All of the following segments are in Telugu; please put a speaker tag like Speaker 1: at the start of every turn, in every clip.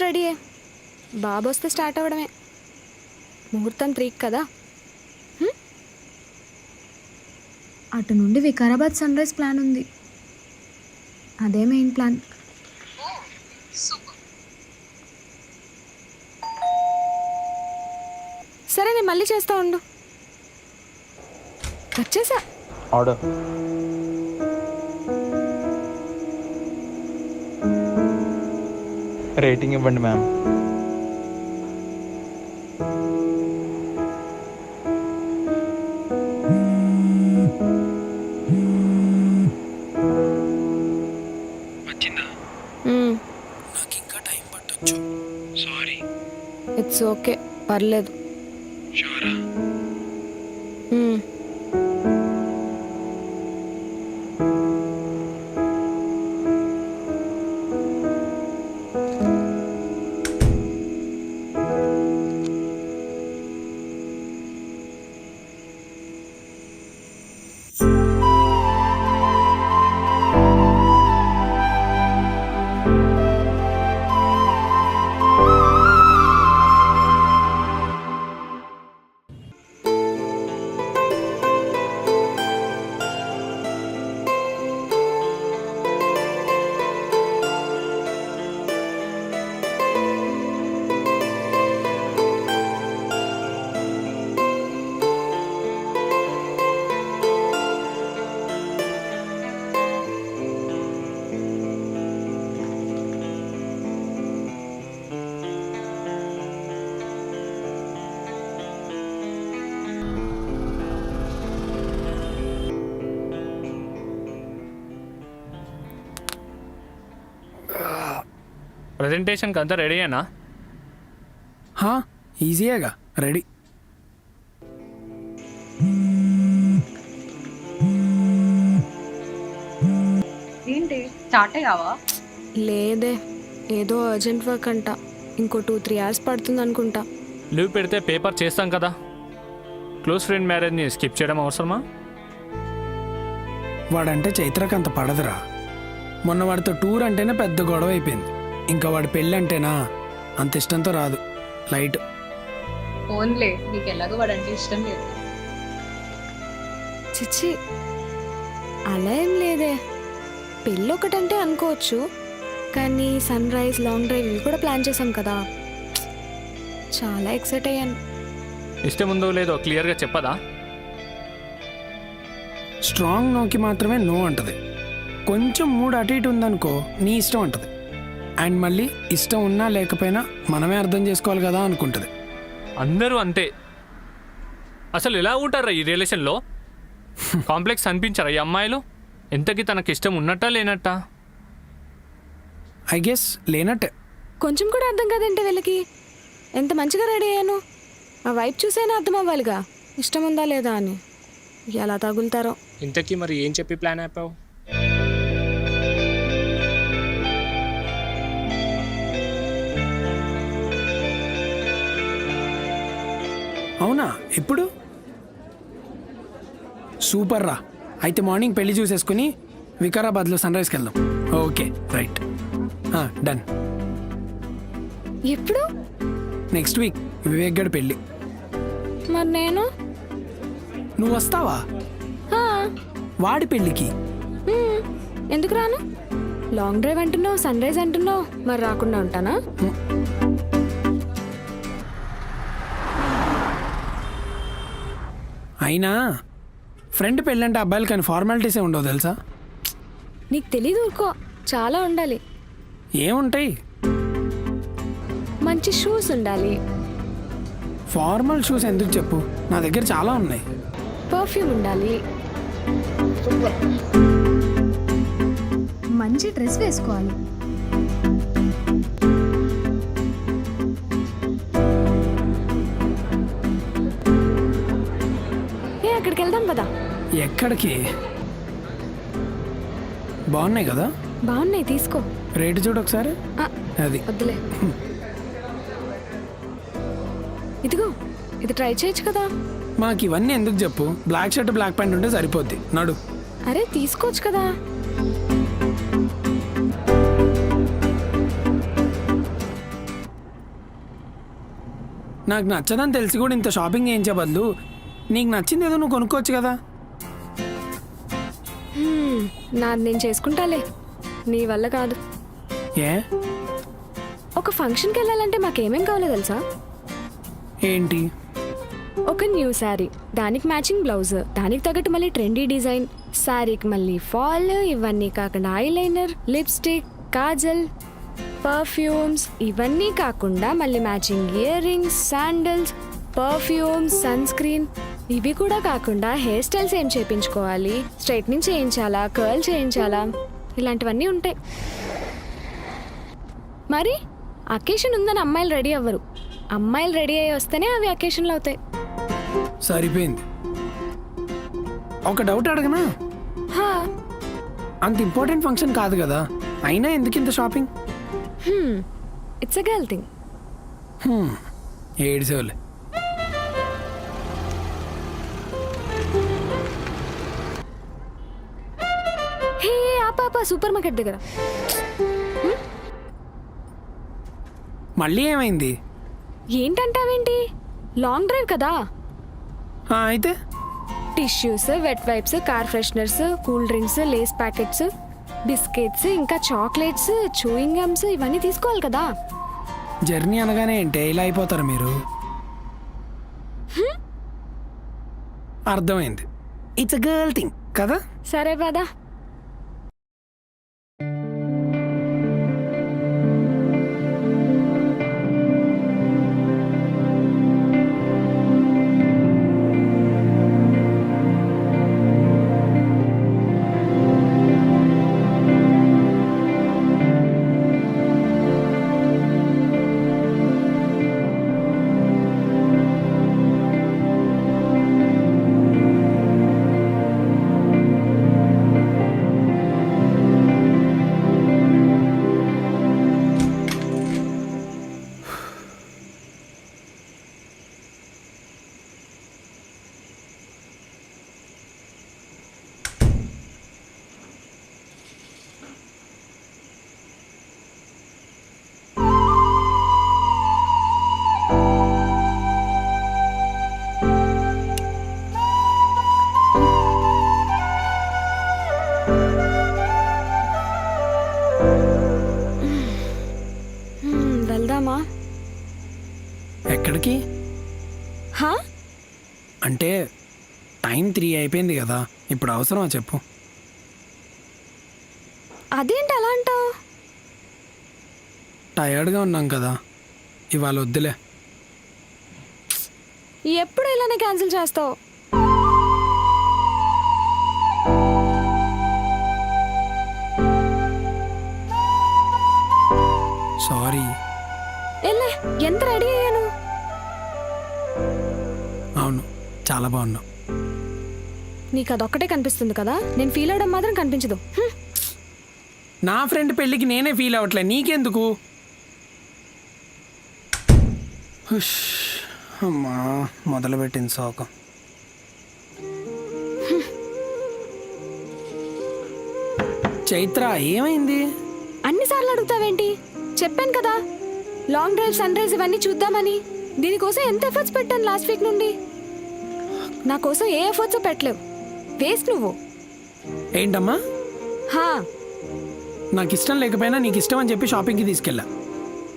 Speaker 1: ఆల్మోస్ట్ రెడీయే. బాబు వస్తే స్టార్ట్ అవ్వడమే. ముహూర్తం 3 కదా. అటు నుండి వికారాబాద్ సన్ రైజ్ ప్లాన్ ఉంది. అదే మెయిన్ ప్లాన్. సరే నేను మళ్ళీ చేస్తా ఉండు. వచ్చేసా.
Speaker 2: ఆర్డర్. రేటింగ్ ఇవ్వండి మ్యామ్.
Speaker 3: నాకు ఇంకా టైం పట్టొచ్చు. సారీ.
Speaker 1: ఇట్స్ ఓకే, పర్లేదు.
Speaker 3: షూరా?
Speaker 4: ప్రెజెంటేషన్కి అంతా రెడీ అయినా?
Speaker 3: ఈజీయేగా, రెడీ.
Speaker 5: ఏంటి స్టార్ట్ అయ్యావా?
Speaker 1: లేదే, ఏదో అర్జెంట్ వర్క్ అంట. ఇంకో 2-3 అవర్స్ పడుతుంది అనుకుంటా.
Speaker 4: లీవ్ పెడితే పేపర్ చేస్తాం కదా. క్లోజ్ ఫ్రెండ్ మ్యారేజ్ని స్కిప్ చేయడం అవసరమా?
Speaker 3: వాడంటే చైత్రకు అంత పడదురా. మొన్న వాడితో టూర్ అంటేనే పెద్ద గొడవ అయిపోయింది. ఇంకా వాడి పెళ్ళి అంటేనా అంత ఇష్టంతో రాదు, లైట్.
Speaker 5: ఓన్లే నీకు ఎలాగో వాడంటే ఇష్టం లేదు.
Speaker 1: చిచ్చి, అలా ఏం లేదే. పెళ్ళి ఒకటంటే అనుకోవచ్చు, కానీ సన్ రైజ్, లాంగ్ డ్రైవ్ ఇవి కూడా ప్లాన్ చేసాం కదా. చాలా ఎక్సైట్ అయ్యాను.
Speaker 4: ఇష్టం ఉందో లేదో క్లియర్గా చెప్పదా?
Speaker 3: స్ట్రాంగ్ నోకి మాత్రమే నో అంటది. కొంచెం మూడు అటు ఇటు ఉందనుకో నీ ఇష్టం అంటది. అండ్ మళ్ళీ ఇష్టం ఉన్నా లేకపోయినా మనమే అర్థం చేసుకోవాలి కదా అనుకుంటుంది.
Speaker 4: అందరూ అంతే. అసలు ఎలా ఉంటారా ఈ రిలేషన్లో? కాంప్లెక్స్ అనిపించారా ఈ అమ్మాయిలు? ఎంతకి తనకి ఇష్టం ఉన్నట్టా లేనట్టా?
Speaker 3: ఐ గెస్ లేనట్టే.
Speaker 1: కొంచెం కూడా అర్థం కాదంటే వీళ్ళకి. ఎంత మంచిగా రెడీ అయ్యాను. ఆ వైపు చూసైనా అర్థం అవ్వాలిగా ఇష్టం ఉందా లేదా అని. ఎలా తగులుతారో.
Speaker 6: ఇంతకీ మరి ఏం చెప్పి ప్లాన్ అయిపోయావు?
Speaker 3: అవునా, ఎప్పుడు? సూపర్ రా. అయితే మార్నింగ్ పెళ్లి చూసేసుకుని వికారాబాద్లో సన్ రైజ్కి వెళ్దాం. Okay, right, done.
Speaker 1: ఎప్పుడు?
Speaker 3: నెక్స్ట్ వీక్ వివేక్ గడ్ పెళ్ళి.
Speaker 1: మరి నేను?
Speaker 3: నువ్వు వస్తావా వాడి పెళ్ళికి?
Speaker 1: ఎందుకు రాను? లాంగ్ డ్రైవ్ అంటున్నావు, సన్ రైజ్ అంటున్నావు, మరి రాకుండా ఉంటానా?
Speaker 3: అయినా ఫ్రెండ్ పెళ్ళంటే అబ్బాయిలు కానీ ఫార్మాలిటీసే ఉండవు తెలుసా?
Speaker 1: నీకు తెలీదు, ఊరుకో. చాలా ఉండాలి.
Speaker 3: ఏముంటాయి?
Speaker 1: మంచి షూస్ ఉండాలి.
Speaker 3: ఫార్మల్ షూస్ ఎందుకు చెప్పు, నా దగ్గర చాలా ఉన్నాయి.
Speaker 1: పర్ఫ్యూమ్ ఉండాలి. మంచి డ్రెస్ వేసుకోవాలి. అక్కడికి వెళ్దాం పదా.
Speaker 3: ఎక్కడికి? బాగున్నాయి కదా?
Speaker 1: బాగున్నాయి, తీసుకో.
Speaker 3: రేటు చూడు ఒకసారి. అది
Speaker 1: వద్దులే. ఇదిగో, ఇది ట్రై చేయొచ్చు కదా.
Speaker 3: మాకు ఇవన్నీ ఎందుకు చెప్పు, బ్లాక్ షర్ట్ బ్లాక్ ప్యాంట్ ఉంటే సరిపోద్ది. నడు.
Speaker 1: అరే తీసుకోవచ్చు కదా.
Speaker 3: నాకు నచ్చదని తెలిసి కూడా ఇంత షాపింగ్ చేయించే బదులు నీకు నచ్చింది ఏదో నువ్వు కొనుక్కోవచ్చు కదా.
Speaker 1: నాది నేను చేసుకుంటాలే, నీ వల్ల కాదు.
Speaker 3: ఏ
Speaker 1: ఒక ఫంక్షన్కి వెళ్ళాలంటే మాకేమేం కావాలో తెలుసా?
Speaker 3: ఏంటి?
Speaker 1: ఒక న్యూ శారీ, దానికి మ్యాచింగ్ బ్లౌజ్, దానికి తగ్గట్టు మళ్ళీ ట్రెండీ డిజైన్, శారీకి మళ్ళీ ఫాల్, ఇవన్నీ కాకుండా ఐలైనర్, లిప్స్టిక్, కాజల్, పర్ఫ్యూమ్స్, ఇవన్నీ కాకుండా మళ్ళీ matching earrings, sandals, perfumes, sunscreen. ఇవి కూడా కాకుండా హెయిర్ స్టైల్స్ ఏం చేయించుకోవాలి, స్ట్రైట్నింగ్ చేయించాలా, కర్ల్ చేయించాలా, ఇలాంటివన్నీ ఉంటాయి. మరి అకేషన్ ఉందని అమ్మాయిలు రెడీ అవ్వరు, అమ్మాయిలు రెడీ అయ్యి వస్తేనే అవి అకేషన్లు అవుతాయి.
Speaker 3: సరిపోయింది. ఒక డౌట్ అడగనా?
Speaker 1: హా,
Speaker 3: అంత ఇంపార్టెంట్ ఫంక్షన్ కాదు కదా, అయినా ఎందుకు ఇంత shopping?
Speaker 1: It's a girl thing.
Speaker 3: ఏడ్సేవులే.
Speaker 1: హే ఆపా సూపర్ మార్కెట్ దగ్గర.
Speaker 3: మళ్ళీ ఏమైంది?
Speaker 1: ఏంటంటావేంటి, లాంగ్ డ్రైవ్ కదా.
Speaker 3: అయితే
Speaker 1: tissues, wet wipes, car fresheners, cool drinks, Lay's packets, biscuits, ఇంకా చాక్లెట్స్, చూయింగ్ గమ్స్, ఇవన్నీ తీసుకోవాలి కదా.
Speaker 3: జర్నీ అనగానే ఏంటే ఇలా అయిపోతారు మీరు? అర్థమైంది, ఇట్స్ అ గర్ల్ థింగ్ కదా.
Speaker 1: సరే పదా. వెళ్దామా?
Speaker 3: ఎక్కడికి?
Speaker 1: హా,
Speaker 3: అంటే టైం 3 అయిపోయింది కదా, ఇప్పుడు అవసరమా చెప్పు?
Speaker 1: అదేంటి అలా అంటావు?
Speaker 3: టయర్డ్గా ఉన్నాం కదా, ఇవాళ వద్దులే.
Speaker 1: ఎప్పుడు ఇలానే క్యాన్సిల్ చేస్తావు?
Speaker 3: సారీ.
Speaker 1: వెళ్ళే, ఎంత రెడీ అయ్యాను.
Speaker 3: అవును, చాలా బాగున్నావు.
Speaker 1: నీకు అదొక్కటే కనిపిస్తుంది కదా, నేను ఫీల్ అవడం మాత్రం కనిపించదు.
Speaker 3: నా ఫ్రెండ్ పెళ్ళికి నేనే ఫీల్ అవ్వట్లే, నీకెందుకు? హుష్, అమ్మా మొదలుపెట్టింది శోకం. చైత్ర ఏమైంది?
Speaker 1: అన్నిసార్లు అడుగుతావేంటి? చెప్పాను కదా, లాంగ్ డ్రైవ్, సన్ రైజ్ ఇవన్నీ చూద్దామని. దీనికోసం ఎంత ఎఫర్ట్స్ పెట్టాను లాస్ట్ వీక్ నుండి. నా కోసం ఏ ఎఫర్ట్స్ పెట్టలేవు, వేస్ట్ నువ్వు.
Speaker 3: ఏంటమ్మా?
Speaker 1: హా,
Speaker 3: నాకు ఇష్టం లేకపోయినా నీకు ఇష్టం అని చెప్పి షాపింగ్కి తీసుకెళ్ళా.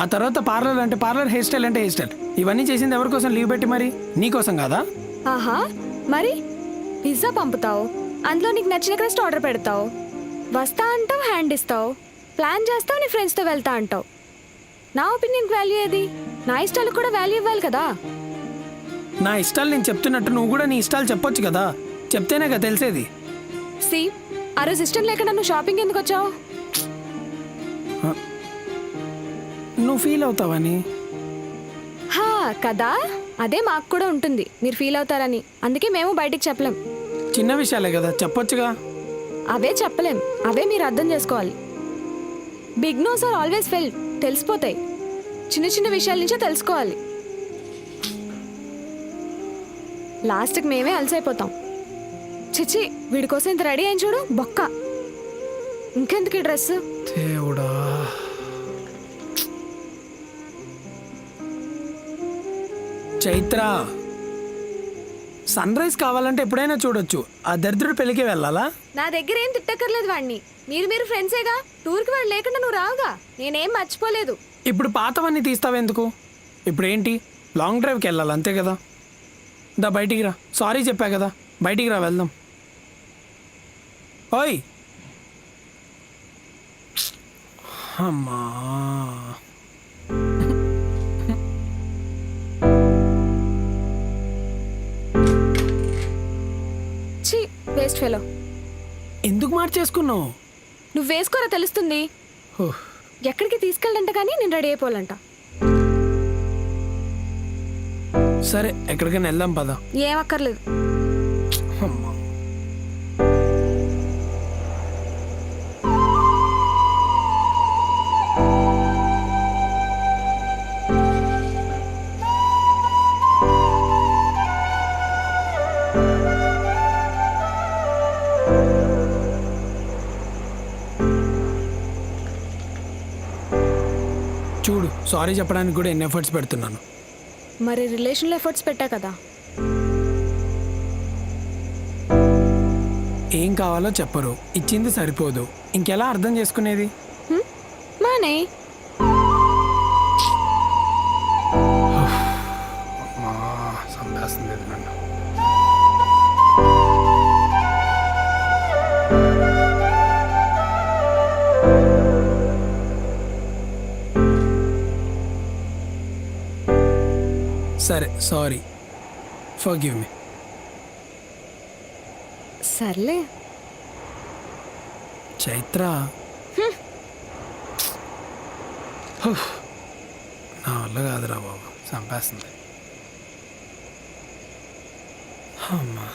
Speaker 3: ఆ తర్వాత పార్లర్ అంటే పార్లర్, హెయిర్ స్టైల్ అంటే హెయిర్ స్టైల్, ఇవన్నీ చేసింది ఎవరి కోసం? లీవ్ పెట్టి మరి, నీకోసం కాదా?
Speaker 1: ఆహా, మరి పిజ్జా పంపుతావు, అందులో నీకు నచ్చిన క్రెస్ట్ ఆర్డర్ పెడతావు, వస్తా అంటావు, హ్యాండ్ ఇస్తావు, ప్లాన్ చేస్తావు, నీ ఫ్రెండ్స్తో వెళ్తా అంటావు. నా ఒపీనియన్కి వాల్యూ ఏది? నా ఇష్టాలకు కూడా వాల్యూ ఇవ్వాలి కదా.
Speaker 3: నా ఇష్టాలు నేను చెప్తున్నట్టు నువ్వు కూడా నీ ఇష్టాలు చెప్పొచ్చు కదా, చెప్తేనే కదా తెలిసేది.
Speaker 1: సి, ఆ రోజు ఇష్టం లేకుండా నువ్వు షాపింగ్ ఎందుకు వచ్చావు?
Speaker 3: నువ్వు ఫీల్ అవుతావని.
Speaker 1: హా కదా, అదే మాకు కూడా ఉంటుంది, మీరు ఫీల్ అవుతారని. అందుకే మేము బయటికి చెప్పలేం.
Speaker 3: చిన్న విషయాలే కదా, చెప్పొచ్చుగా.
Speaker 1: అవే చెప్పలేం, అవే మీరు అర్థం చేసుకోవాలి. బిగ్ నోస్ ఆర్ ఆల్వేస్ ఫెల్, తెలిసిపోతాయి. చిన్న చిన్న విషయాల నుంచే తెలుసుకోవాలి. లాస్ట్కి మేమే అలసైపోతాం. చిచి, వీడి కోసం ఇంత రెడీ అయిన చూడు, బొక్క. ఇంకెందుకు ఈ డ్రెస్?
Speaker 3: దేవుడా. చైత్ర, సన్ రైజ్ కావాలంటే ఎప్పుడైనా చూడొచ్చు. ఆ దరిద్రుడి పెళ్ళికి వెళ్ళాలా?
Speaker 1: నా దగ్గర ఏం తిట్టక్కర్లేదు వాడిని. మీరు ఫ్రెండ్సేగా. టూర్కి వాడు లేకుండా నువ్వు రావుగా. నేనేం మర్చిపోలేదు.
Speaker 3: ఇప్పుడు పాతవన్నీ తీస్తావెందుకు? ఇప్పుడు ఏంటి, లాంగ్ డ్రైవ్కి వెళ్ళాలి అంతే కదా. దా బయటికి రా. సారీ చెప్పా కదా, బయటికి రా వెళ్దాం. ఓయ్ అమ్మా,
Speaker 1: ఛీ, వేస్ట్ ఫెలో.
Speaker 3: ఎందుకు మార్చేసుకున్నావు?
Speaker 1: నువ్వు వేసుకోరా తెలుస్తుంది.
Speaker 3: ఓహ్,
Speaker 1: ఎక్కడికి తీసుకెళ్ళంట కానీ నేను రెడీ అయిపోవాలంట.
Speaker 3: సరే ఎక్కడికైనా వెళ్దాం పద.
Speaker 1: ఏం అక్కర్లేదు.
Speaker 3: అమ్మా, చూడు, సారీ చెప్పడానికి కూడా ఎన్ని ఎఫర్ట్స్ పెడుతున్నాను.
Speaker 1: మరి రిలేషన్లో ఎఫర్ట్స్ పెట్టా కదా.
Speaker 3: ఏం కావాలో చెప్పరు, ఇచ్చింది సరిపోదు, ఇంకెలా అర్థం చేసుకునేది?
Speaker 1: మానే.
Speaker 3: సంభాస్తుంది నన్ను. సరే సారీ, ఫర్గివ్ మీ.
Speaker 1: సర్లే.
Speaker 3: చైత్ర, నా వల్ల కాదురా బాబు, చంపేస్తుంది. అమ్మా,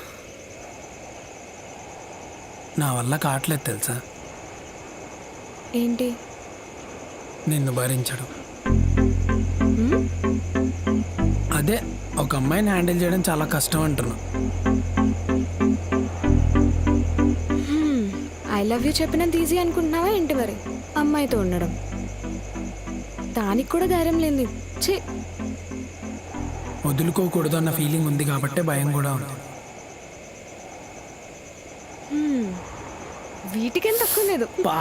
Speaker 3: నా వల్ల కావట్లేదు తెలుసా
Speaker 1: ఏంటి?
Speaker 3: నిన్ను భరించడం. అదే, ఒక అమ్మాయిని హ్యాండిల్ చేయడం చాలా కష్టం అంటున్నా.
Speaker 1: ఐ లవ్ యూ చెప్పినంత ఈజీ అనుకుంటున్నావా ఏంటి? మరి అమ్మాయితో ఉండడం దానికి కూడా ధైర్యం లేదు. ఛీ,
Speaker 3: వదులుకోకూడదు అన్న ఫీలింగ్ ఉంది కాబట్టే భయం కూడా ఉంది.
Speaker 1: వీటికేం తక్కువ లేదు.
Speaker 3: బా,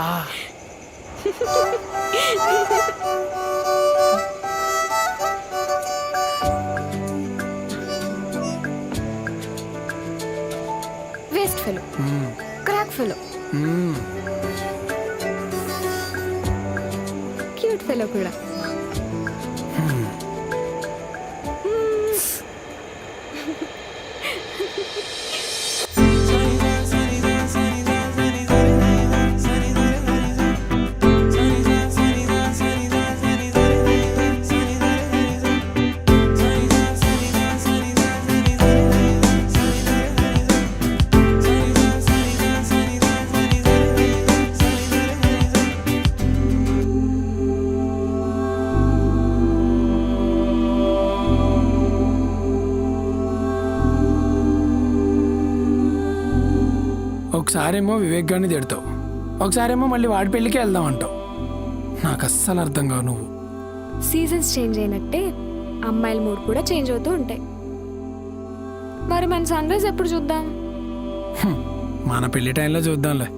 Speaker 1: waste fellow, crack fellow, cute fellow కూడా.
Speaker 3: ఒకసారేమో వివేక్ గారిని తిడతావు, ఒకసారేమో మళ్ళీ వాడి పెళ్ళికి వెళ్దాం అంటావు. నాకు అస్సలు అర్థం కావు నువ్వు.
Speaker 1: సీజన్స్ చేంజ్ అయినట్టే అమ్మాయిల మూడ్ కూడా చేంజ్ అవుతూ ఉంటాయి. మరి మన సన్ రైజ్ ఎప్పుడు చూద్దాం?
Speaker 3: మన పెళ్లి టైంలో చూద్దాంలే.